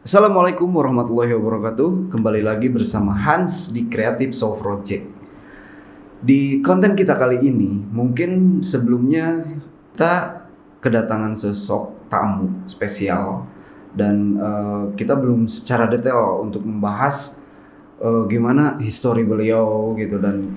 Assalamualaikum warahmatullahi wabarakatuh. Kembali lagi bersama Hans di Creative Soul Project. Di konten kita kali ini, mungkin sebelumnya kita kedatangan sosok tamu spesial dan kita belum secara detail untuk membahas gimana histori beliau gitu dan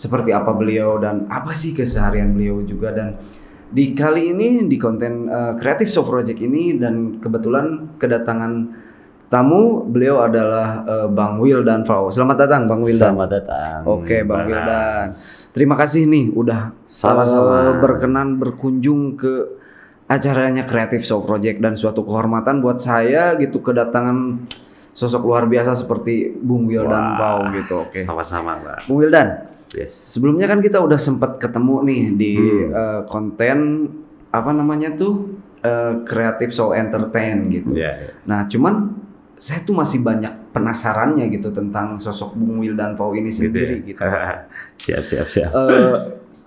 seperti apa beliau dan apa sih keseharian beliau juga. Dan di kali ini di konten Creative Soul Project ini dan kebetulan kedatangan tamu, beliau adalah Bang Wildan Fau. Selamat datang Bang Wildan. Selamat datang. Oke Bang Wildan. Terima kasih nih udah Sama-sama. berkenan berkunjung ke acaranya Creative Soul Project dan suatu kehormatan buat saya gitu kedatangan sosok luar biasa seperti Bung Wildan Fau gitu. Oke. Sama-sama, Pak. Bung Wildan. Yes. Sebelumnya kan kita udah sempat ketemu nih di konten apa namanya tuh Creative Soul Entertain gitu. Yeah. Nah, cuman saya tuh masih banyak penasarannya gitu tentang sosok Bung Wildan Fau ini sendiri gitu. Siap.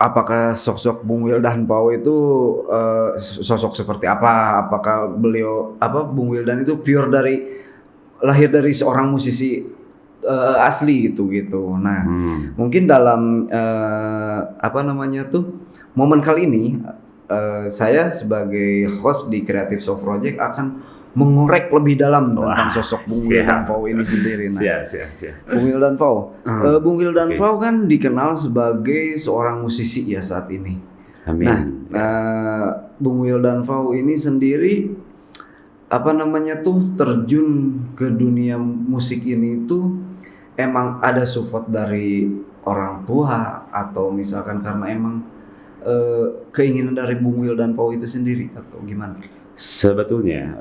Apakah sosok Bung Wildan Fau itu sosok seperti apa? Apakah Bung Wildan itu lahir dari seorang musisi asli gitu. Nah, mungkin dalam momen kali ini saya sebagai host di Creative Soul Project akan mengorek lebih dalam tentang sosok Bung Wildan Fau ini sendiri. Nah, Siap. Bung Wildan Fau, Bung Wildan Oke. Fau kan dikenal sebagai seorang musisi ya saat ini. Amin. Nah, Bung Wildan Fau ini sendiri terjun ke dunia musik ini tuh emang ada support dari orang tua atau misalkan karena emang keinginan dari Bung Wildan Fau itu sendiri atau gimana? Sebetulnya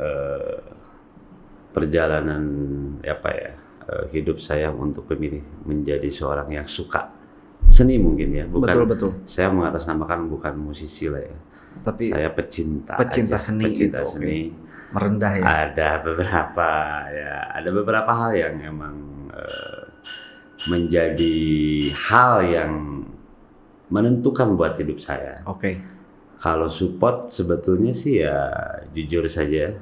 perjalanan hidup saya untuk memilih menjadi seorang yang suka seni mungkin ya, bukan. Betul. Saya mengatasnamakan bukan musisi lah ya. Tapi saya pecinta seni pecinta gitu. seni. Okay. Merendah ya. Ada beberapa hal yang emang menjadi hal yang menentukan buat hidup saya. Oke. Kalau support sebetulnya sih ya jujur saja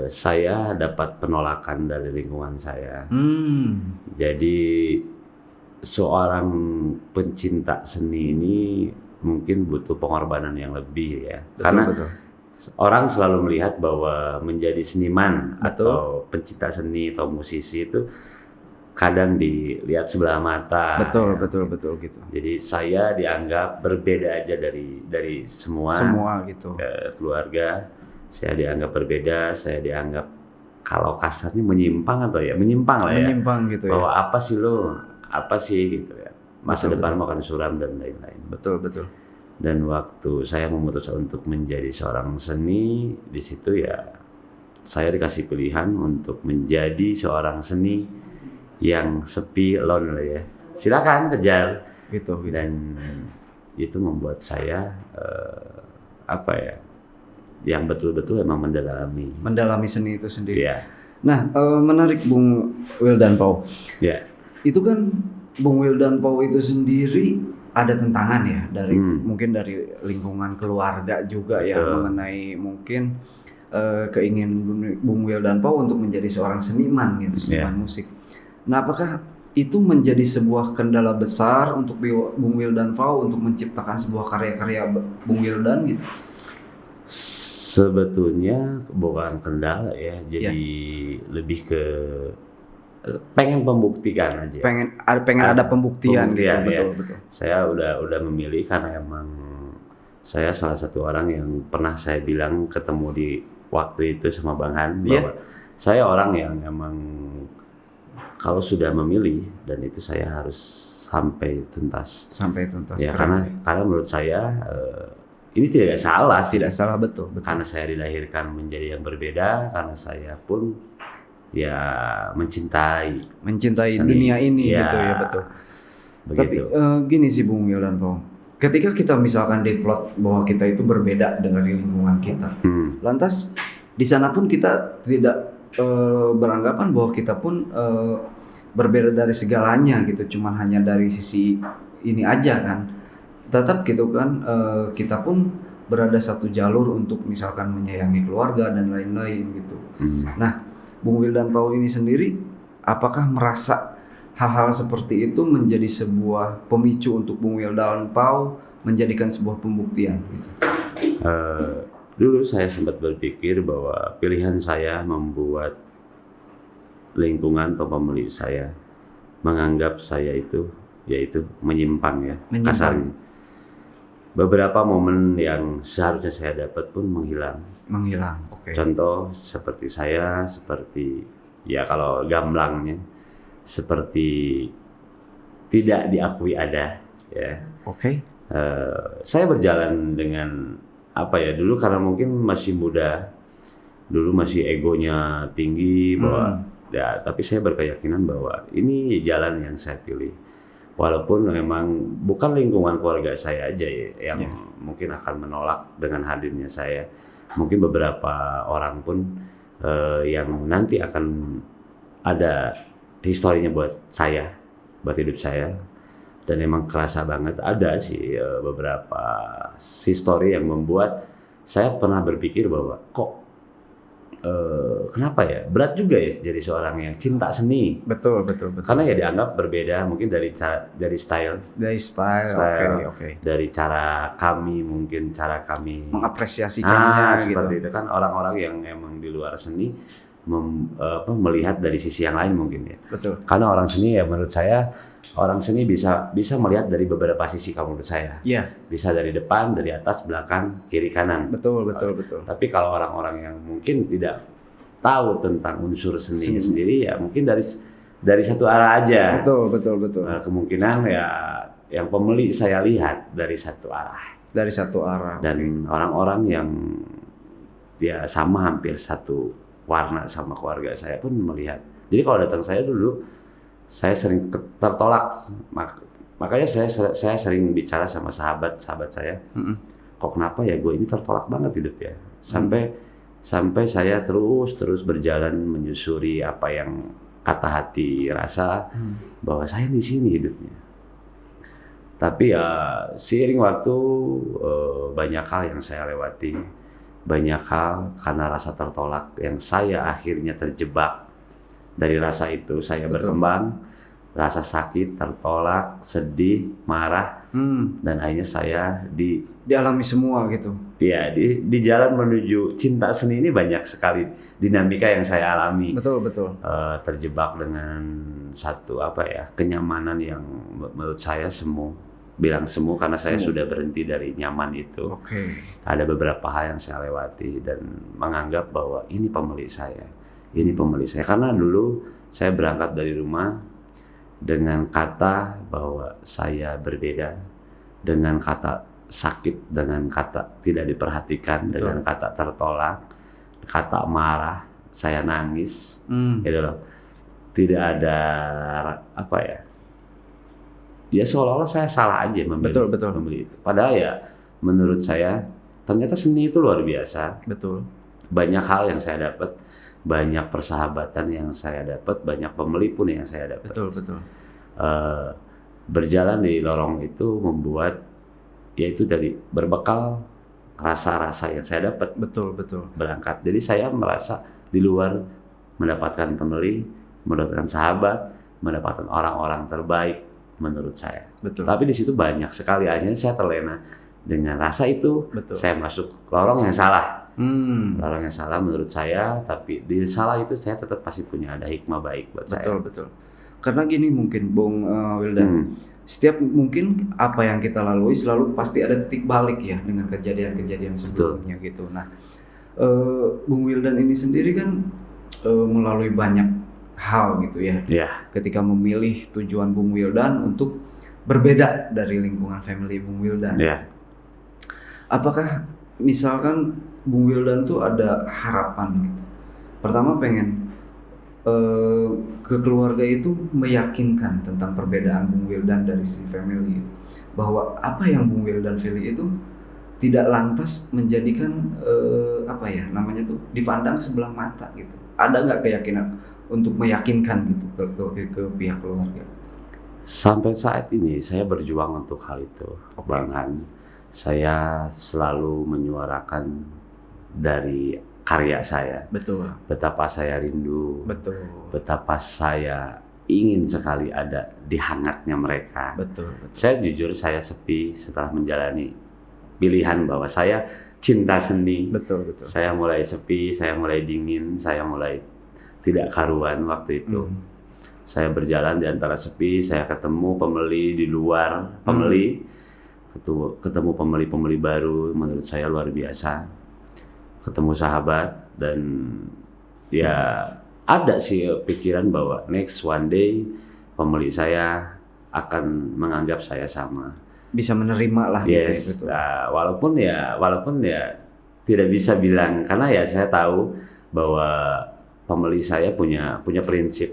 saya dapat penolakan dari lingkungan saya. Jadi seorang pencinta seni ini mungkin butuh pengorbanan yang lebih ya. Karena orang selalu melihat bahwa menjadi seniman atau pencinta seni atau musisi itu kadang dilihat sebelah mata. Betul gitu. Jadi saya dianggap berbeda aja dari semua gitu. Keluarga. Saya dianggap berbeda, saya dianggap kalau kasarnya menyimpang lah ya. Menyimpang gitu ya. Bahwa apa sih gitu ya. Masa depan akan suram dan lain-lain. Betul. Dan waktu saya memutuskan untuk menjadi seorang seni, di situ ya saya dikasih pilihan untuk menjadi seorang seni yang sepi, lonely ya. Silakan kejar. Gitu. Dan itu membuat saya yang betul-betul emang mendalami seni itu sendiri. Ya. Nah, menarik Bung Wildan Fau. Ya. Itu kan Bung Wildan Fau itu sendiri ada tentangan ya mungkin dari lingkungan keluarga juga ya mengenai mungkin keinginan Bung Wildan Fau untuk menjadi seorang seniman gitu, seniman musik. Nah, apakah itu menjadi sebuah kendala besar untuk Bung Wildan Fau untuk menciptakan sebuah karya-karya Bung Wildan gitu? Sebetulnya bukan kendala ya, jadi lebih ke pengen membuktikan aja. Pengen ada pembuktian gitu, ya. Betul. Saya udah memilih karena emang saya salah satu orang yang pernah saya bilang ketemu di waktu itu sama Bang Han bahwa saya orang yang emang kalau sudah memilih dan itu saya harus sampai tuntas. Ya, karena menurut saya ini tidak salah. Tidak salah, betul. Karena saya dilahirkan menjadi yang berbeda, karena saya pun ya mencintai seni. Dunia ini gitu ya, betul. Begitu. Tapi gini sih Bung Wildan Fau. Ketika kita misalkan deplot bahwa kita itu berbeda dari lingkungan kita. Lantas di sana pun kita tidak beranggapan bahwa kita pun berbeda dari segalanya gitu, cuman hanya dari sisi ini aja kan. Tetap gitu kan kita pun berada satu jalur untuk misalkan menyayangi keluarga dan lain-lain gitu. Nah, Bung Wildan Pau ini sendiri apakah merasa hal-hal seperti itu menjadi sebuah pemicu untuk Bung Wildan Pau menjadikan sebuah pembuktian gitu? Dulu saya sempat berpikir bahwa pilihan saya membuat lingkungan atau pemilik saya menganggap saya itu yaitu menyimpang ya, kasarnya. Beberapa momen yang seharusnya saya dapat pun menghilang. Okay. Contoh seperti ya kalau gamblangnya seperti tidak diakui ada ya. Oke. Saya berjalan dengan dulu karena mungkin masih muda, dulu masih egonya tinggi bahwa ya, tapi saya berkeyakinan bahwa ini jalan yang saya pilih. Walaupun memang bukan lingkungan keluarga saya aja ya, yang mungkin akan menolak dengan hadirnya saya. Mungkin beberapa orang pun yang nanti akan ada historinya buat saya, buat hidup saya. Dan emang kerasa banget ada sih beberapa histori yang membuat saya pernah berpikir bahwa kok kenapa ya berat juga ya jadi seorang yang cinta seni. Betul. Karena ya dianggap berbeda mungkin dari style. Oke. Dari cara kami mengapresiasikannya gitu. Seperti itu kan orang-orang yang emang di luar seni melihat dari sisi yang lain mungkin ya. Betul. Karena orang seni ya menurut saya orang seni bisa melihat dari beberapa sisi kalau menurut saya. Iya. Bisa dari depan, dari atas, belakang, kiri, kanan. Betul. Tapi kalau orang-orang yang mungkin tidak tahu tentang unsur seni sendiri ya mungkin dari satu arah aja. Betul. Kemungkinan ya yang pembeli saya lihat dari satu arah. Dan orang-orang yang dia sama hampir satu warna sama keluarga saya pun melihat. Jadi kalau datang saya dulu, saya sering tertolak. Makanya saya sering bicara sama sahabat saya. Kok kenapa ya gue ini tertolak banget hidup ya. Sampai saya terus berjalan menyusuri apa yang kata hati rasa bahwa saya di sini hidupnya. Tapi ya seiring waktu banyak hal yang saya lewati, banyak hal karena rasa tertolak yang saya akhirnya terjebak. Dari rasa itu saya berkembang, rasa sakit, tertolak, sedih, marah, dan akhirnya saya dialami semua gitu. Ya di jalan menuju cinta seni ini banyak sekali dinamika yang saya alami. Betul. Terjebak dengan satu kenyamanan yang menurut saya bilang semu karena saya sudah berhenti dari nyaman itu. Oke. Ada beberapa hal yang saya lewati dan menganggap bahwa ini pemilik saya. Karena dulu saya berangkat dari rumah dengan kata bahwa saya berbeda, dengan kata sakit, dengan kata tidak diperhatikan, dengan kata tertolak, kata marah, saya nangis, gitu loh. Tidak ada ya seolah-olah saya salah aja memilih itu. Padahal ya menurut saya ternyata seni itu luar biasa. Betul. Banyak hal yang saya dapat, banyak persahabatan yang saya dapat, banyak pembeli pun yang saya dapat. Betul. Berjalan di lorong itu membuat yaitu dari berbekal rasa-rasa yang saya dapat. Betul. Berangkat. Jadi saya merasa di luar mendapatkan pembeli, mendapatkan sahabat, mendapatkan orang-orang terbaik menurut saya. Betul. Tapi di situ banyak sekali akhirnya saya terlena dengan rasa itu. Betul. Saya masuk lorong yang salah. Lorong yang salah menurut saya, tapi di salah itu saya tetap pasti punya ada hikmah baik buat saya. Betul. Karena gini mungkin Bung Wildan, setiap mungkin apa yang kita lalui selalu pasti ada titik balik ya dengan kejadian-kejadian sebelumnya gitu. Nah, Bung Wildan ini sendiri kan melalui banyak hal gitu ya. Ketika memilih tujuan Bung Wildan untuk berbeda dari lingkungan family Bung Wildan. Apakah misalkan Bung Wildan tuh ada harapan gitu? Pertama pengen ke keluarga itu meyakinkan tentang perbedaan Bung Wildan dari si family, bahwa apa yang Bung Wildan pilih itu tidak lantas menjadikan dipandang sebelah mata gitu. Ada nggak keyakinan untuk meyakinkan gitu ke pihak keluarga? Sampai saat ini saya berjuang untuk hal itu, Bang Han. Saya selalu menyuarakan dari karya saya. Betul. Betapa saya rindu. Betul. Betapa saya ingin sekali ada di hangatnya mereka. Betul. Saya jujur saya sepi setelah menjalani pilihan bahwa saya cinta seni. Betul. Saya mulai sepi, saya mulai dingin, saya mulai tidak karuan waktu itu. Saya berjalan di antara sepi, saya ketemu pembeli di luar, ketemu pembeli baru, menurut saya luar biasa. Ketemu sahabat, dan ya ada sih pikiran bahwa next one day pembeli saya akan menganggap saya sama. Bisa menerima lah. Yes, gitu. Walaupun ya tidak bisa bilang, karena ya saya tahu bahwa pembeli saya punya prinsip.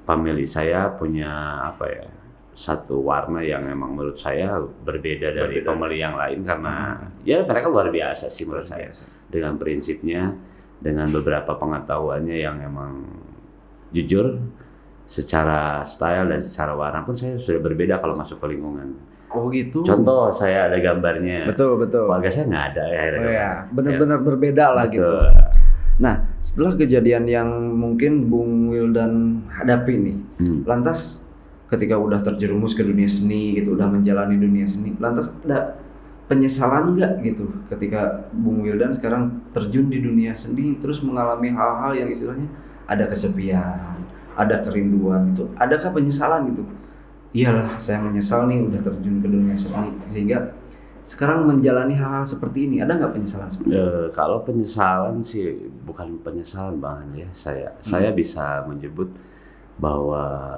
Pembeli saya punya satu warna yang memang menurut saya berbeda dari pembeli yang lain, karena ya mereka luar biasa sih menurut saya. Dengan prinsipnya, dengan beberapa pengetahuannya yang memang jujur secara style dan secara warna pun saya sudah berbeda kalau masuk ke lingkungan. Oh gitu. Contoh, saya ada gambarnya. Betul. Warga saya nggak ada ya. Benar-benar berbeda lah gitu. Nah, setelah kejadian yang mungkin Bung Wildan hadapi nih, lantas ketika udah terjerumus ke dunia seni gitu, udah menjalani dunia seni, lantas ada penyesalan nggak gitu ketika Bung Wildan sekarang terjun di dunia seni, terus mengalami hal-hal yang istilahnya ada kesepian, ada kerinduan gitu, adakah penyesalan gitu? Iyalah, saya menyesal nih udah terjun ke dunia seni sehingga sekarang menjalani hal-hal seperti ini. Ada nggak penyesalan seperti itu? Kalau penyesalan sih bukan penyesalan Bang ya. Saya bisa menyebut bahwa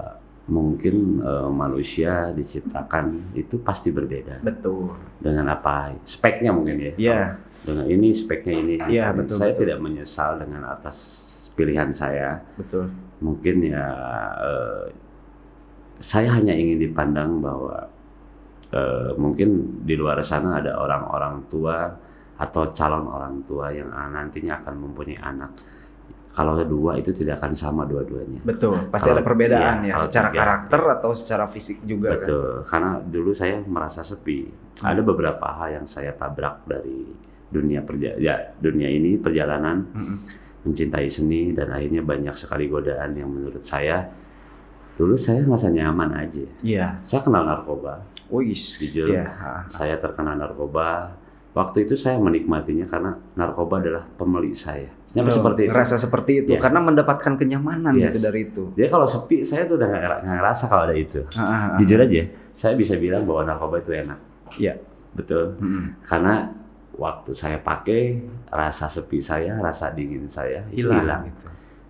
mungkin manusia diciptakan itu pasti berbeda. Betul. Dengan apa speknya mungkin ya. Iya. Dengan ini speknya ini. Iya, betul. Saya tidak menyesal dengan atas pilihan saya. Betul. Mungkin ya saya hanya ingin dipandang bahwa mungkin di luar sana ada orang-orang tua atau calon orang tua yang nantinya akan mempunyai anak. Kalau dua itu tidak akan sama dua-duanya. Betul, pasti ada perbedaan ya secara karakter atau secara fisik juga. Betul, karena dulu saya merasa sepi. Ada beberapa hal yang saya tabrak dari dunia ini perjalanan mencintai seni, dan akhirnya banyak sekali godaan yang menurut saya dulu saya merasa nyaman aja. Iya. Saya kenal narkoba. Jujur, saya terkena narkoba. Waktu itu saya menikmatinya karena narkoba adalah pembeli saya. Seperti itu. Ngerasa seperti itu karena mendapatkan kenyamanan gitu dari itu. Jadi kalau sepi saya tuh udah nggak ngerasa kalau ada itu. Jujur aja, saya bisa bilang bahwa narkoba itu enak. Iya. Betul. Karena waktu saya pakai, rasa sepi saya, rasa dingin saya hilang. Gitu.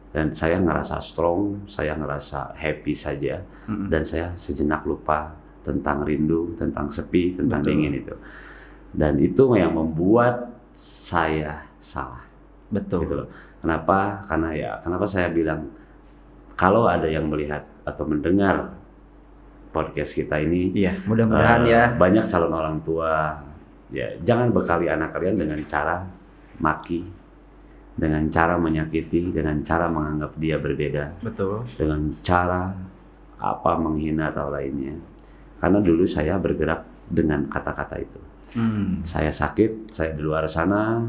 Dan saya ngerasa strong, saya ngerasa happy saja, dan saya sejenak lupa tentang rindu, tentang sepi, tentang dingin itu. Dan itu yang membuat saya salah. Betul. Gitu loh. Kenapa? Kenapa saya bilang kalau ada yang melihat atau mendengar podcast kita ini, mudah-mudahan banyak calon orang tua, jangan bekali anak kalian dengan cara maki, dengan cara menyakiti, dengan cara menganggap dia berbeda. Betul. Dengan cara menghina atau lainnya. Karena dulu saya bergerak dengan kata-kata itu. Saya sakit, saya di luar sana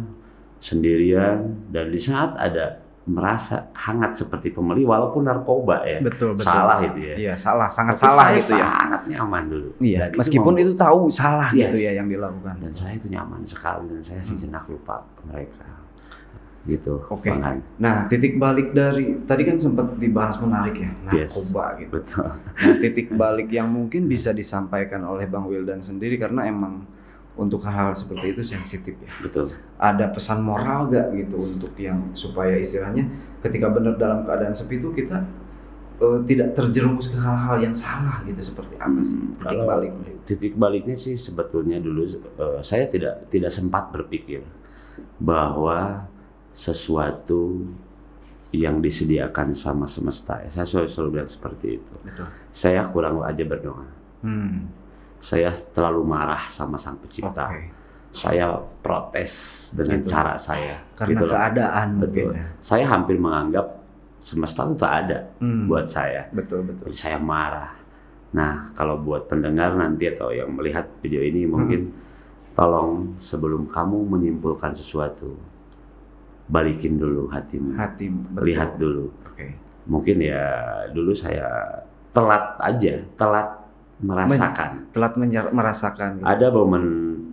sendirian, dan di saat ada merasa hangat seperti pembeli walaupun narkoba ya. Betul. Salah itu ya. Iya, sangat salah gitu ya. Sangat nyaman dulu. Iya, meskipun itu tahu salah gitu ya yang dilakukan. Dan saya itu nyaman sekali, dan saya sejenak lupa mereka. Gitu. Oke. Nah, titik balik dari tadi kan sempat dibahas menarik ya, narkoba gitu. Betul. Nah, titik balik yang mungkin bisa disampaikan oleh Bang Wildan sendiri, karena emang untuk hal-hal seperti itu sensitif ya. Betul. Ada pesan moral gak gitu untuk yang supaya istilahnya ketika benar dalam keadaan sepi itu kita tidak terjerumus ke hal-hal yang salah gitu, seperti apa sih titik baliknya? Titik baliknya sih sebetulnya dulu saya tidak sempat berpikir bahwa sesuatu yang disediakan sama semesta. Saya selalu bilang seperti itu. Betul. Saya kurang aja berdoa. Saya terlalu marah sama Sang Pencipta. Saya protes dengan cara saya. Karena gitu keadaan. Betul. Saya hampir menganggap semesta itu tak ada buat saya. Betul. Jadi saya marah. Nah, kalau buat pendengar nanti atau yang melihat video ini mungkin tolong sebelum kamu menyimpulkan sesuatu, balikin dulu hatimu. Betul. Lihat dulu. Oke. Mungkin ya dulu saya telat merasakan. Merasakan. Gitu. Ada momen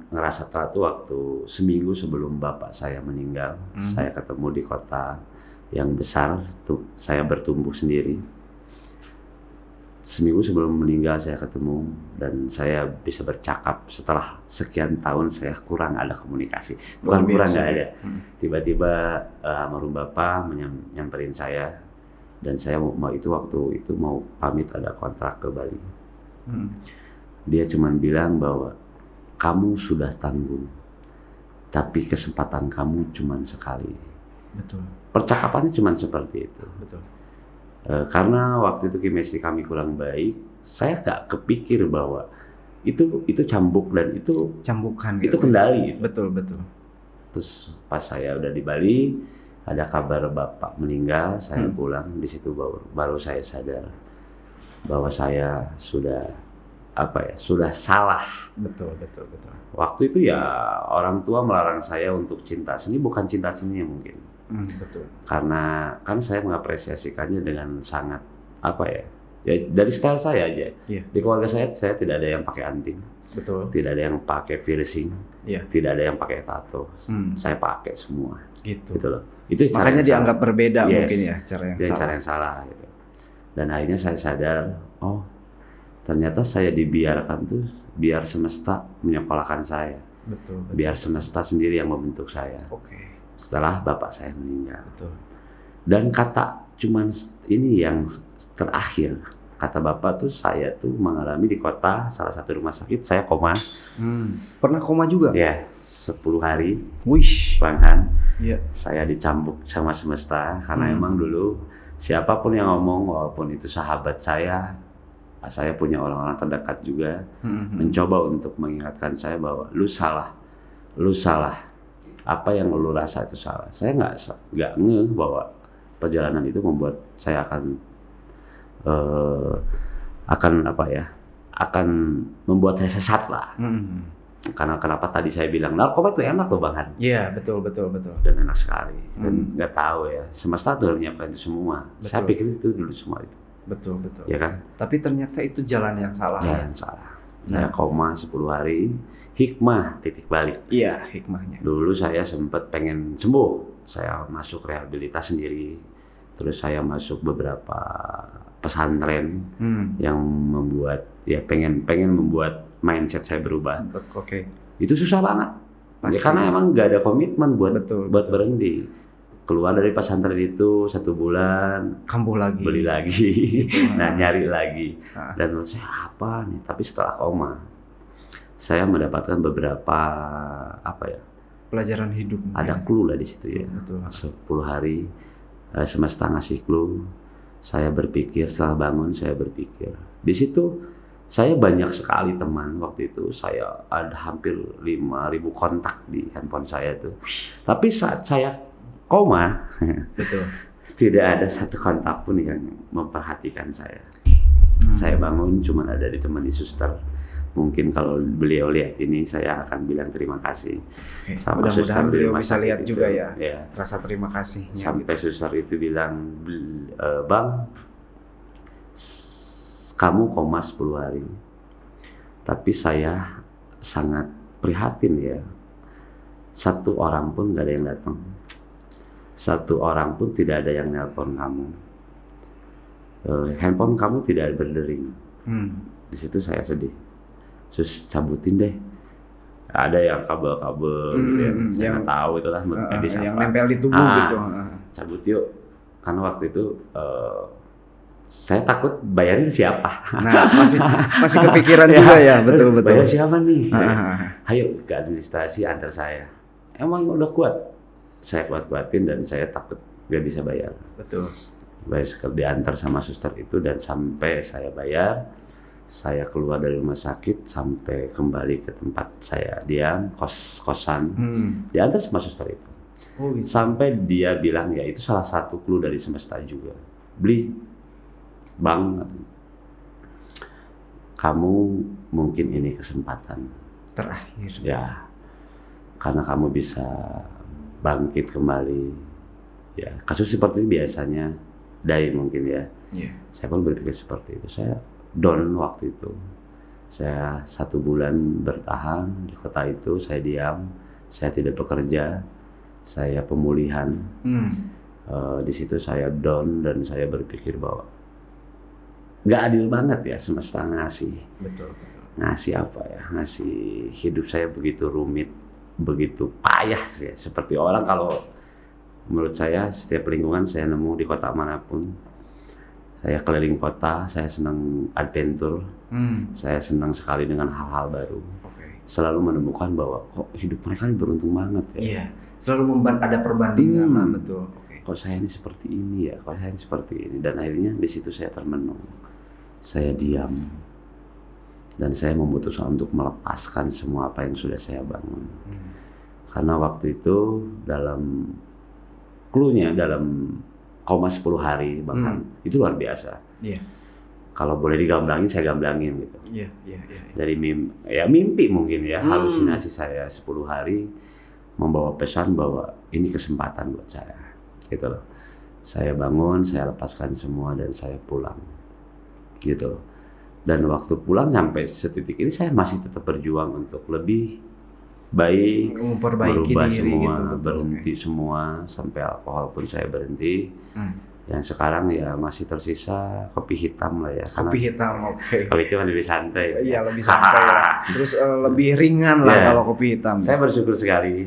ngerasa telat tuh waktu seminggu sebelum bapak saya meninggal. Saya ketemu di kota yang besar, tuh saya bertumbuh sendiri. Seminggu sebelum meninggal saya ketemu dan saya bisa bercakap setelah sekian tahun saya kurang ada komunikasi. Bukan kurang, nggak ada. Tiba-tiba almarhum bapak nyamperin saya dan saya waktu itu mau pamit ada kontrak ke Bali. Dia cuma bilang bahwa kamu sudah tanggung, tapi kesempatan kamu cuma sekali. Betul. Percakapannya cuma seperti itu. Betul. Karena waktu itu chemistry kami kurang baik, saya nggak kepikir bahwa itu cambuk dan itu cambukan. Itu kendali. Betul. Terus pas saya udah di Bali, ada kabar bapak meninggal, saya pulang di situ baru saya sadar bahwa saya sudah salah. Betul. Waktu itu ya orang tua melarang saya untuk cinta seni, bukan cinta seni mungkin. Betul. Karena kan saya mengapresiasikannya dengan sangat ya dari style saya aja. Yeah. Di keluarga saya tidak ada yang pakai anting. Betul. Tidak ada yang pakai piercing. Yeah. Tidak ada yang pakai tato. Saya pakai semua. Gitu loh. Itu makanya dianggap berbeda. Mungkin ya cara yang salah gitu. Dan akhirnya saya sadar, ternyata saya dibiarkan tuh biar semesta menyekolahkan saya. Betul. Biar semesta sendiri yang membentuk saya. Oke. Setelah bapak saya meninggal. Betul. Dan cuman ini yang terakhir. Kata bapak tuh saya tuh mengalami di kota salah satu rumah sakit saya koma. Pernah koma juga? Ya, 10 hari. Wish. Bang Han. Iya. Saya dicambuk sama semesta karena emang dulu siapapun yang ngomong walaupun itu sahabat saya punya orang-orang terdekat juga mencoba untuk mengingatkan saya bahwa lu salah. Apa yang lu rasa itu salah. Saya nggak ngeh bahwa perjalanan itu membuat saya akan membuat saya sesat lah. Karena kenapa tadi saya bilang narkoba itu enak loh Bang Han. Iya, betul. Dan enak sekali. Dan nggak tahu ya, semesta tuh menyiapkan itu semua. Betul. Saya pikir itu dulu semua itu. Betul. Ya kan? Tapi ternyata itu jalan yang salah. Jalan salah. Saya koma 10 hari. Hikmah titik balik. Iya, hikmahnya. Dulu saya sempat pengen sembuh. Saya masuk rehabilitas sendiri. Terus saya masuk beberapa pesantren yang membuat pengen membuat mindset saya berubah. Oke. Itu susah banget. Ya, karena emang nggak ada komitmen buat berhenti. Keluar dari pesantren itu 1 bulan, kambuh lagi, beli lagi, nyari lagi. Dan menurut saya apa nih? Tapi setelah koma, saya mendapatkan beberapa pelajaran hidup. Ada clue lah di situ ya. Betul. 10 hari semesta ngasih clue. Saya berpikir setelah bangun saya berpikir. Di situ saya banyak sekali teman waktu itu. Saya ada hampir 5.000 kontak di handphone saya tuh. Tapi saat saya koma, betul. Tidak ada satu kontak pun yang memperhatikan saya. Saya bangun cuma ada ditemani suster. Mungkin kalau beliau lihat ini saya akan bilang terima kasih. Sama mudah-mudahan beliau bisa lihat juga ya rasa terima kasihnya. Sampai gitu. Suster itu bilang, Bang, kamu koma 10 hari. Tapi saya sangat prihatin ya. 1 orang pun gak ada yang datang. 1 orang pun tidak ada yang nelpon kamu. Handphone kamu tidak berdering. Di situ saya sedih. Terus cabutin deh. Ada yang kabel-kabel gitu ya. Saya nggak tahu itulah medis yang apa. nempel di tubuh gitu. Cabut yuk. Karena waktu itu saya takut bayarin siapa. Nah, masih kepikiran juga ya, betul. Bayar siapa nih? Ayo ke administrasi antar saya. Emang udah kuat. Saya kuat-kuatin dan saya takut nggak bisa bayar. Betul. Bayar diantar sama suster itu dan sampai saya bayar. Saya keluar dari rumah sakit sampai kembali ke tempat saya diam, kosan, diantar sama suster itu. Oh, gitu. Sampai dia bilang ya itu salah satu clue dari semesta juga. Beli, Bang, kamu mungkin ini kesempatan terakhir. ya karena kamu bisa bangkit kembali. Ya, kasus seperti ini biasanya mungkin ya. Saya pun berpikir seperti itu. Saya down waktu itu. Saya 1 bulan bertahan di kota itu, saya diam, saya tidak bekerja, saya pemulihan. Di situ saya down dan saya berpikir bahwa nggak adil banget ya semesta ngasih. Betul. Ngasih apa ya? Ngasih hidup saya begitu rumit, begitu payah ya. Seperti orang kalau menurut saya setiap lingkungan saya nemu di kota manapun, saya keliling kota, saya senang adventure, saya senang sekali dengan hal-hal baru. Selalu menemukan bahwa kok hidup mereka ini beruntung banget ya. Iya, selalu ada perbandingan lah, betul. Kok saya ini seperti ini ya, kok saya ini seperti ini, dan akhirnya di situ saya termenung, saya diam, dan saya memutuskan untuk melepaskan semua apa yang sudah saya bangun. Karena waktu itu dalam clue-nya dalam koma 10 hari bahkan itu luar biasa. Kalau boleh digamblangin saya gamblangin gitu. Dari mimpi mungkin ya, halusinasi saya 10 hari membawa pesan bahwa ini kesempatan buat saya gitu loh. Saya bangun, saya lepaskan semua dan saya pulang gitu loh. Dan waktu pulang sampai setitik ini saya masih tetap berjuang untuk lebih baik, memperbaiki merubah diri semua, gitu, berhenti semua, sampai alkohol pun saya berhenti. Yang sekarang ya masih tersisa kopi hitam lah ya. Kopi hitam, Kopi hitam lebih santai. Iya, lebih santai lah. Terus lebih ringan lah kalau kopi hitam. Saya bersyukur sekali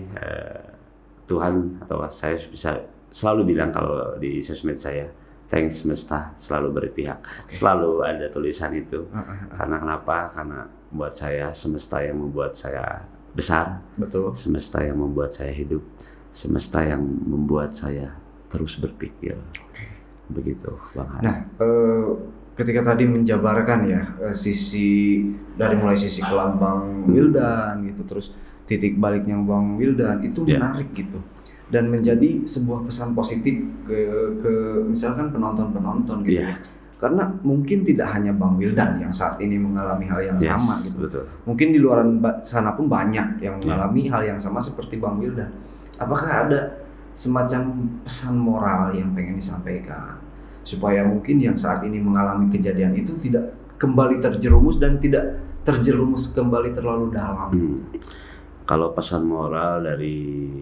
Tuhan, atau saya bisa selalu bilang kalau di sosmed saya, thanks semesta selalu berpihak. Selalu ada tulisan itu. Karena kenapa? Karena buat saya semesta yang membuat saya besar, betul. Semesta yang membuat saya hidup, semesta yang membuat saya terus berpikir. Begitu, Bang Hani. Nah, ketika tadi menjabarkan ya sisi dari mulai sisi kelam Bang Wildan gitu, terus titik baliknya Bang Wildan itu menarik gitu, dan menjadi sebuah pesan positif ke misalkan penonton gitu ya. Karena mungkin tidak hanya Bang Wildan yang saat ini mengalami hal yang sama gitu. Betul. Mungkin di luar sana pun banyak yang mengalami hal yang sama seperti Bang Wildan. Apakah ada semacam pesan moral yang pengen disampaikan supaya mungkin yang saat ini mengalami kejadian itu tidak kembali terjerumus dan tidak terjerumus kembali terlalu dalam? Kalau pesan moral dari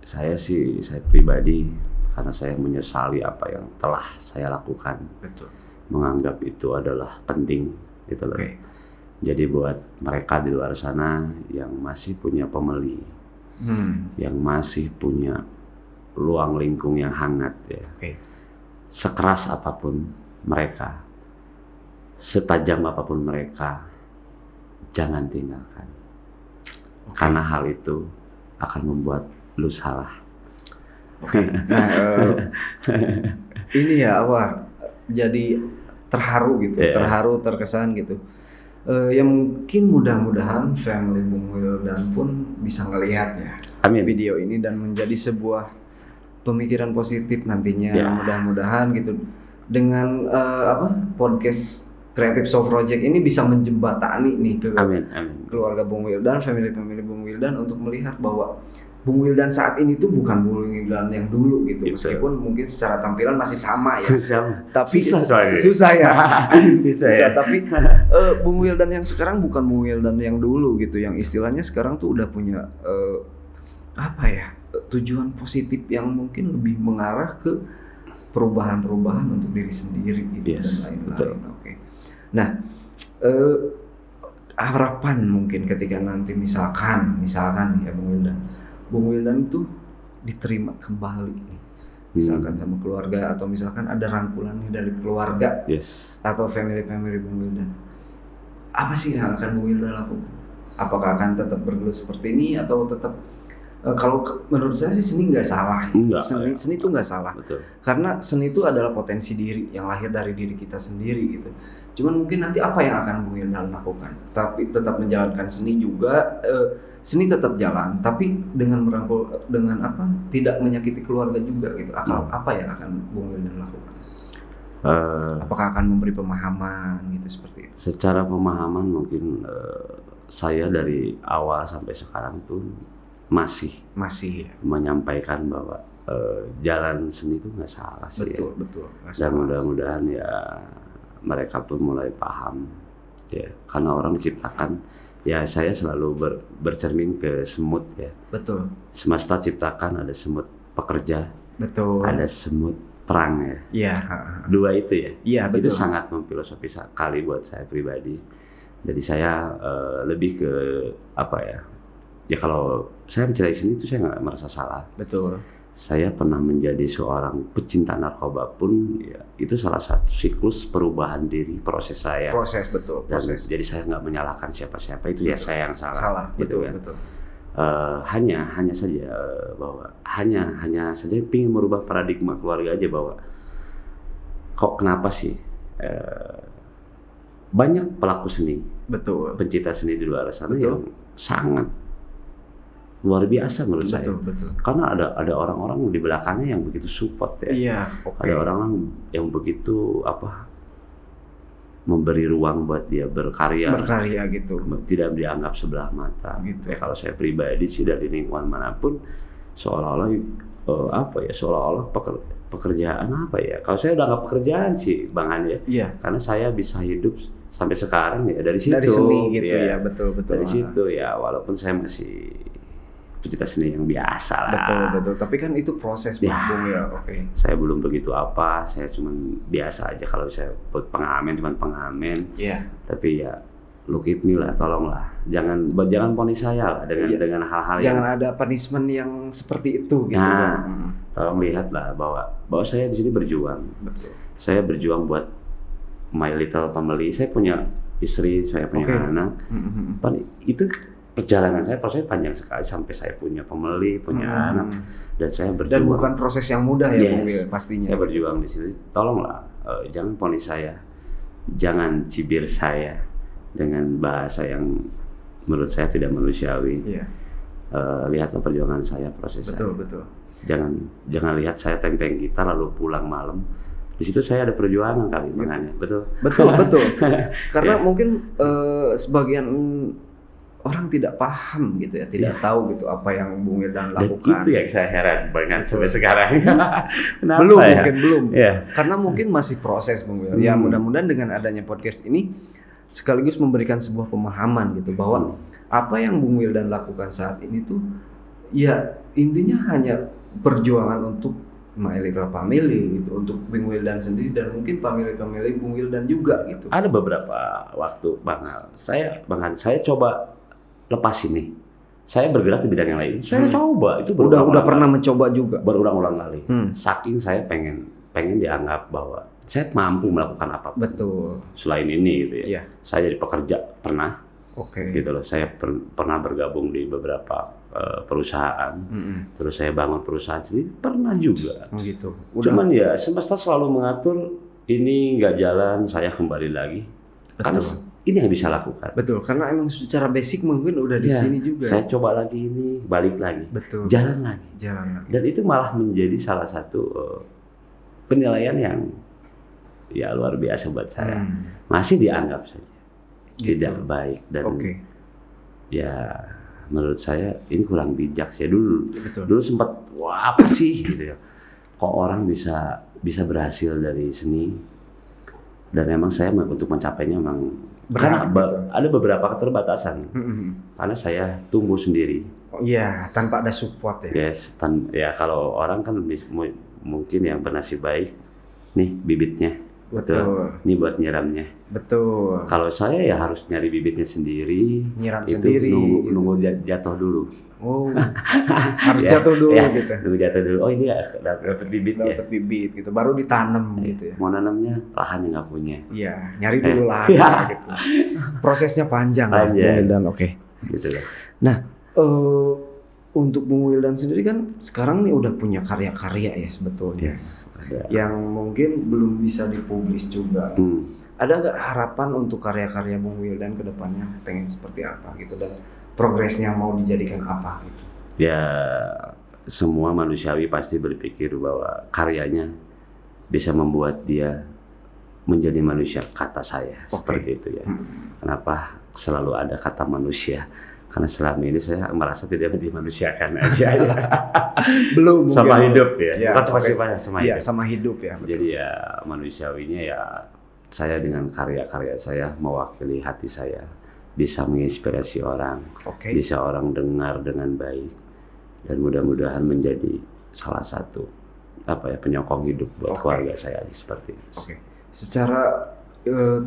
saya sih, saya pribadi, karena saya menyesali apa yang telah saya lakukan. Betul. Menganggap itu adalah penting gitu loh. Jadi buat mereka di luar sana yang masih punya pemeli, yang masih punya ruang lingkung yang hangat ya. Sekeras apapun mereka, setajam apapun mereka, jangan tinggalkan. Karena hal itu akan membuat lu salah. Nah, ini ya jadi terharu gitu, terharu, terkesan gitu. Ya mungkin mudah-mudahan family Bung Wildan pun bisa ngelihat ya video ini dan menjadi sebuah pemikiran positif nantinya. Mudah-mudahan gitu dengan podcast Creative Soul Project ini bisa menjembatani nih ke keluarga Bung Wildan, family Bung Wildan untuk melihat bahwa Bung Wildan saat ini tuh bukan Bung Wildan yang dulu gitu. Meskipun mungkin secara tampilan masih sama ya. Tapi susah ya. Susah. Tapi Bung Wildan yang sekarang bukan Bung Wildan yang dulu gitu. Yang istilahnya sekarang tuh udah punya tujuan positif yang mungkin lebih mengarah ke perubahan-perubahan untuk diri sendiri gitu dan lain-lain. Nah, harapan mungkin ketika nanti misalkan ya Bung Wildan itu diterima kembali nih, misalkan sama keluarga, atau misalkan ada rangkulan nih dari keluarga atau family Bung Wildan, apa sih yang akan Bung Wildan lakukan? Apakah akan tetap bergelut seperti ini atau tetap kalau menurut saya sih seni nggak salah. Seni itu nggak salah. Betul. Karena seni itu adalah potensi diri yang lahir dari diri kita sendiri gitu. Cuman mungkin nanti apa yang akan Bung Wildan lakukan? Tapi tetap menjalankan seni juga, seni tetap jalan, tapi dengan merangkul, dengan tidak menyakiti keluarga juga gitu. Apa yang akan Bung Wildan lakukan? Apakah akan memberi pemahaman gitu seperti itu? Secara pemahaman mungkin saya dari awal sampai sekarang tuh masih Masih. menyampaikan bahwa jalan seni itu nggak salah sih. Betul, ya. betul. Nggak Dan salah. mudah-mudahan ya mereka pun mulai paham ya, karena orang diciptakan ya, saya selalu bercermin ke semut ya. Betul. Semesta ciptakan ada semut pekerja, Betul. ada semut perang ya. Iya. Dua itu ya. Iya, Itu betul. sangat memfilosofi sekali buat saya pribadi. Jadi saya lebih ke apa ya? Ya kalau saya mencintai seni itu saya nggak merasa salah. Betul. Saya pernah menjadi seorang pecinta narkoba pun, ya, itu salah satu siklus perubahan diri proses saya. Proses, betul. Dan Proses. jadi saya nggak menyalahkan siapa-siapa, itu ya Betul. saya yang salah. Salah, gitu betul, kan. betul. Hanya saja bahwa hanya saja ingin merubah paradigma keluarga aja, bahwa kok kenapa sih banyak pelaku seni, Betul. pencinta seni di luar sana Betul. yang sangat luar biasa menurut saya. Betul. Karena ada orang-orang di belakangnya yang begitu support ya. Iya, oke. Ada orang yang begitu memberi ruang buat dia berkarya gitu. tidak dianggap sebelah mata. Gitu. Ya, kalau saya pribadi sih dari lingkungan manapun seolah-olah seolah-olah pekerjaan apa ya? Kalau saya udah nggak pekerjaan sih, Bang Han ya. Iya. Karena saya bisa hidup sampai sekarang ya dari situ. Dari seni gitu ya, betul. Dari situ ya, walaupun saya masih pecinta seni yang biasa lah. Betul. Tapi kan itu proses, Bung ya. Oke. Saya belum begitu saya cuman biasa aja. Kalau saya cuman pengamen. Iya. Tapi ya look at me lah, tolonglah. Jangan vonis saya lah dengan hal-hal Jangan ada punishment yang seperti itu gitu. Nah, Bang. tolong lihatlah bahwa saya di sini berjuang. Betul. Saya berjuang buat my little family. Saya punya istri, saya punya anak. Itu perjalanan saya, prosesnya panjang sekali sampai saya punya family, punya anak, dan saya berjuang. Dan bukan proses yang mudah ya, Bung, Yes, pastinya. saya berjuang di sini. Tolonglah, jangan vonis saya, jangan cibir saya dengan bahasa yang menurut saya tidak manusiawi. Iya. Lihatlah perjuangan saya, proses saya. Betul. Jangan lihat saya teng-teng gitar lalu pulang malam. Di situ saya ada perjuangan kali, makanya. Betul. Karena Ya. mungkin sebagian orang tidak paham gitu ya, tidak tahu gitu apa yang Bung Wildan lakukan. Dan itu yang saya heran banget sampai sekarang. Kenapa belum ya? mungkin belum. Ya. Karena mungkin masih proses, Bung Wildan. Ya mudah-mudahan dengan adanya podcast ini sekaligus memberikan sebuah pemahaman gitu bahwa apa yang Bung Wildan lakukan saat ini tuh ya intinya hanya perjuangan untuk My Little Family gitu, untuk Bung Wildan sendiri dan mungkin family Bung Wildan juga gitu. Ada beberapa waktu Bang Han, saya coba lepas ini. Saya bergerak di bidang yang lain. Saya coba itu udah pernah mencoba juga berulang-ulang kali. Saking saya pengen dianggap bahwa saya mampu melakukan apa. Betul. Selain ini gitu ya. Iya. Saya jadi pekerja pernah. Oke. Gitu loh. Saya pernah bergabung di beberapa perusahaan. Terus saya bangun perusahaan sendiri pernah juga. Gitu. Cuman ya semesta selalu mengatur, ini nggak jalan, saya kembali lagi. Betul. Karena ini yang bisa lakukan. Betul, karena emang secara basic mungkin udah di sini juga. Saya coba lagi ini, balik lagi. Betul. Jalan lagi. Dan itu malah menjadi salah satu penilaian yang ya luar biasa buat saya. Masih dianggap saja tidak baik dan ya menurut saya ini kurang bijak sih dulu. Betul. Dulu sempat wah apa sih gitu ya. Kok orang bisa berhasil dari seni, dan emang saya untuk mencapainya memang karena ada beberapa keterbatasan. Karena saya tumbuh sendiri. Iya, tanpa ada support ya. Yes, ya kalau orang kan mungkin yang bernasib baik, nih bibitnya. Betul. Ini buat nyiramnya. Betul. Kalau saya ya harus nyari bibitnya sendiri. Nyiram itu sendiri. Nunggu jatuh dulu. Oh, harus jatuh dulu gitu. Nunggu jatuh dulu. Oh ini ya dapat bibit ya. Dapat bibit gitu, baru ditanam gitu ya. Mau nanamnya lahan yang nggak punya. Iya, nyari dulu lahan gitu. Prosesnya panjang. Bung Wildan, oke. Gitu lah. Nah, untuk Bung Wildan sendiri kan sekarang nih udah punya karya-karya ya sebetulnya. Yes, ada. Yang mungkin belum bisa dipublis juga. Ada nggak harapan untuk karya-karya Bung Wildan ke depannya pengen seperti apa gitu, dan progresnya mau dijadikan apa gitu? Ya semua manusiawi pasti berpikir bahwa karyanya bisa membuat dia menjadi manusia, kata saya seperti itu ya. Kenapa selalu ada kata manusia? Karena selama ini saya merasa tidak dimanusiakan aja. Belum sama mungkin. hidup ya. Ya, Bukan oke. sama Iya, hidup. sama hidup ya. Betul. Jadi ya manusiawinya ya saya dengan karya-karya saya mewakili hati saya, bisa menginspirasi orang, Oke. bisa orang dengar dengan baik, dan mudah-mudahan menjadi salah satu penyokong hidup buat Oke. keluarga saya seperti itu. Oke. Secara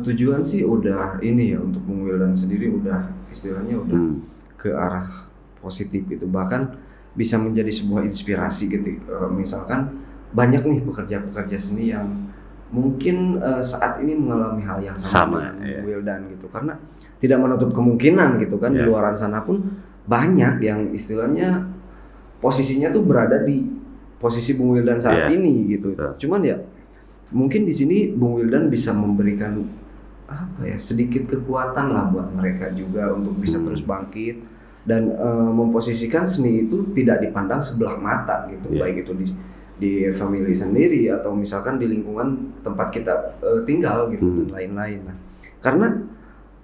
tujuan sih udah ini ya, untuk Bung Wildan sendiri udah istilahnya udah ke arah positif gitu, bahkan bisa menjadi sebuah inspirasi gitu. Misalkan banyak nih pekerja-pekerja seni yang mungkin saat ini mengalami hal yang sama dengan ya. Wildan gitu, karena tidak menutup kemungkinan gitu kan, di Ya. luaran sana pun banyak yang istilahnya posisinya tuh berada di posisi Bung Wildan saat Ya. ini gitu. Cuman ya mungkin di sini Bung Wildan bisa memberikan sedikit kekuatan lah buat mereka juga untuk bisa terus bangkit dan memposisikan seni itu tidak dipandang sebelah mata gitu, baik itu di family sendiri atau misalkan di lingkungan tempat kita tinggal gitu dan lain-lain. Nah, karena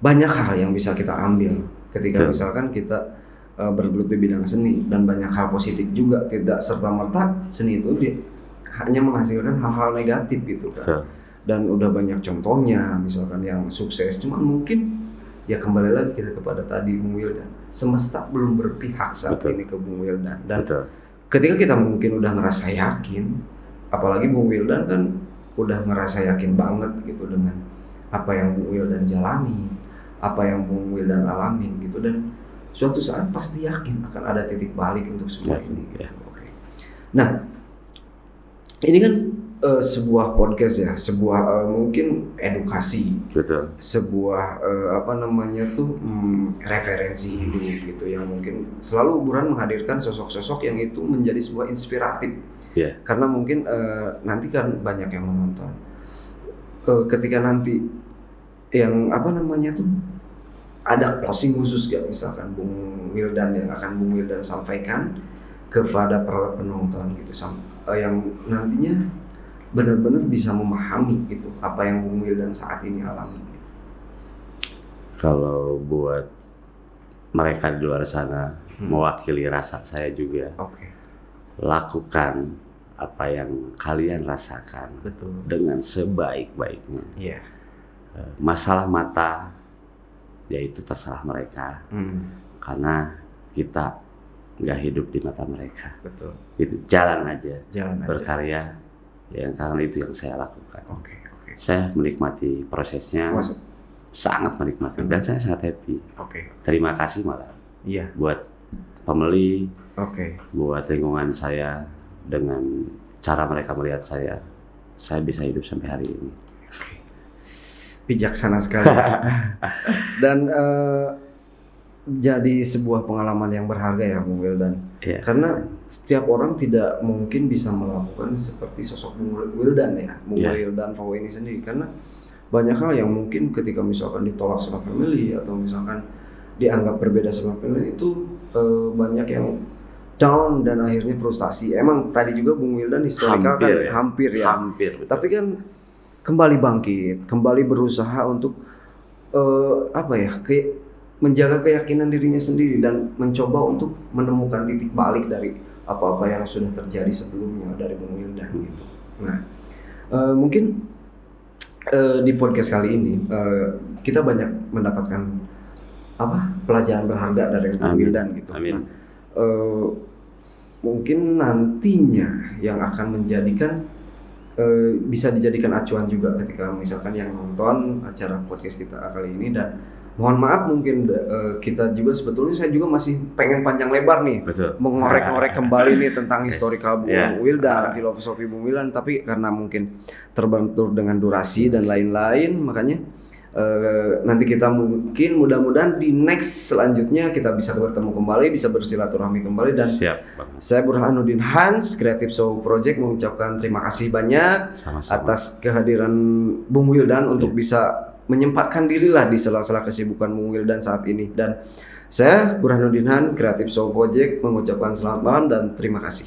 banyak hal yang bisa kita ambil ketika misalkan kita bergelut di bidang seni, dan banyak hal positif juga, tidak serta-merta seni itu hanya menghasilkan hal-hal negatif gitu kan. Dan udah banyak contohnya misalkan yang sukses, cuman mungkin ya kembali lagi kita kepada tadi Bung Wildan, semesta belum berpihak saat ini ke Bung Wildan. Dan ketika kita mungkin udah ngerasa yakin, apalagi Bung Wildan kan udah ngerasa yakin banget gitu dengan apa yang Bung Wildan jalani, apa yang Bung Wildan alamin gitu, dan suatu saat pasti yakin akan ada titik balik untuk semua ini gitu. Oke. Nah, ini kan sebuah podcast ya, sebuah mungkin edukasi, sebuah referensi hidup gitu, yang mungkin selalu Buran menghadirkan sosok-sosok yang itu menjadi sebuah inspiratif. Karena mungkin nanti kan banyak yang menonton. Ketika nanti yang ada closing khusus gak misalkan Bung Wildan yang akan Bung Wildan sampaikan kepada para penonton gitu, yang nantinya benar-benar bisa memahami gitu apa yang Bung Wildan saat ini alami gitu. Kalau buat mereka di luar sana, mewakili rasa saya juga, lakukan apa yang kalian rasakan. Betul. Dengan sebaik-baiknya. Masalah mata, yaitu terserah mereka, karena kita nggak hidup di mata mereka. Betul. Itu jalan aja, berkarya, karena itu yang saya lakukan. Saya menikmati prosesnya, sangat menikmati, dan saya sangat happy. Terima kasih malah buat pembeli, buat lingkungan saya, dengan cara mereka melihat saya bisa hidup sampai hari ini. Bijaksana sekali. Dan jadi sebuah pengalaman yang berharga ya Bung Wildan. Karena setiap orang tidak mungkin bisa melakukan seperti sosok Bung Wildan ya, Bung Wildan VW ini sendiri, karena banyak hal yang mungkin ketika misalkan ditolak sama family atau misalkan dianggap berbeda sama family itu banyak yang down dan akhirnya frustasi. Emang tadi juga Bung Wildan historikal hampir ya. Tapi kan kembali bangkit, kembali berusaha untuk menjaga keyakinan dirinya sendiri dan mencoba untuk menemukan titik balik dari apa-apa yang sudah terjadi sebelumnya dari Bung Wildan gitu. Nah, mungkin di podcast kali ini kita banyak mendapatkan pelajaran berharga dari Bung Wildan gitu. Nah, mungkin nantinya yang akan menjadikan bisa dijadikan acuan juga ketika misalkan yang nonton acara podcast kita kali ini. Dan mohon maaf mungkin kita juga sebetulnya saya juga masih pengen panjang lebar nih, mengorek-ngorek kembali nih tentang historical Bung Wildan, filosofi Bung Wildan, tapi karena mungkin terbentur dengan durasi dan lain-lain, makanya nanti kita mungkin mudah-mudahan di next selanjutnya kita bisa bertemu kembali, bisa bersilaturahmi kembali. Dan saya Burhanuddin Hans, Creative Show Project mengucapkan terima kasih banyak atas kehadiran Bung Wildan untuk bisa menyempatkan dirilah di sela-sela kesibukan Bung Wildan saat ini. Dan saya Burhanuddin Hans, Creative Show Project mengucapkan selamat malam dan terima kasih.